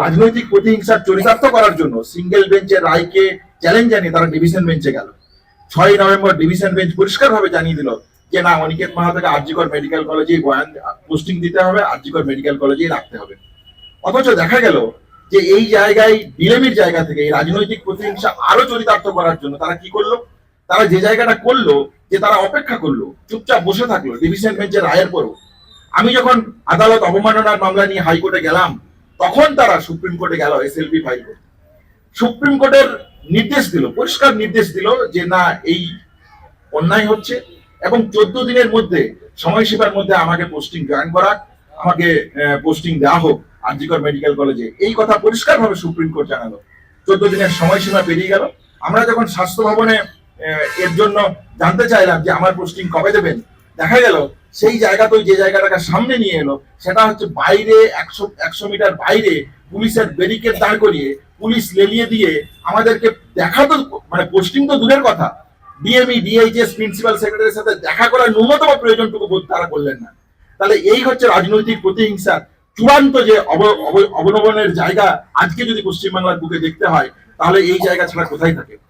রাজনৈতিক প্রতিহিংসার চরিতার্থ করার জন্য সিঙ্গেল বেঞ্চের রায়কে চ্যালেঞ্জ জানিয়ে তারা ডিভিশন বেঞ্চে গেল। 6 নভেম্বর ডিভিশন বেঞ্চ পরিষ্কারভাবে জানিয়ে দিল যে না, অনিকেত মাহাতোকে আরজিকর মেডিকেল কলেজেই বয়ান পোস্টিং দিতে হবে, আরজিকর মেডিকেল কলেজেই রাখতে হবে। অথচ দেখা গেল যে এই জায়গায় বিলেমির জায়গা থেকে এই রাজনৈতিক প্রতিহিংসা আরো চরিতার্থ করার জন্য তারা কি করলো, তারা যে জায়গাটা করলো যে তারা অপেক্ষা করলো, চুপচাপ বসে থাকলো ডিভিশন বেঞ্চের রায়ের পরও। আমি যখন আদালত অবমাননার মামলা নিয়ে হাইকোর্টে গেলাম, তখন তারা সুপ্রিম কোর্টে গেল এসএলপি ফাইল করতে। সুপ্রিম কোর্টের নির্দেশ দিল, পরিষ্কার নির্দেশ দিল যে না, এই অন্যায় হচ্ছে এবং 14 দিনের মধ্যে, সময়সীমার মধ্যে আমাকে পোস্টিং জয়েন করা, আমাকে পোস্টিং দেওয়া হোক আরজিকর মেডিকেল কলেজে। এই কথা পরিষ্কারভাবে সুপ্রিম কোর্ট জানালো। 14 দিনের সময়সীমা পেরিয়ে গেল। আমরা যখন স্বাস্থ্য ভবনে এর জন্য জানতে চাইলাম যে আমার পোস্টিং কবে দেবেন, দেখা গেল সেই জায়গাতে যে জায়গাটাকে সামনে নিয়ে এলো সেটা হচ্ছে বাইরে 100 মিটার বাইরে পুলিশের ব্যারিকেড দাঁড় করিয়ে, পুলিশ লেলিয়ে দিয়ে আমাদেরকে দেখা তো, মানে পোস্টিং তো দূরের কথা, ডিএমই ডিএইচএস প্রিন্সিপাল সেক্রেটারির সাথে দেখা করার ন্যূনতম প্রয়োজনটুকু বোধ তারা করলেন না। তাহলে এই হচ্ছে রাজনৈতিক প্রতিহিংসার চূড়ান্ত যে অবনমনের জায়গা। আজকে যদি পশ্চিমবাংলার বুকে দেখতে হয়, তাহলে এই জায়গা ছাড়া কোথায় থাকে?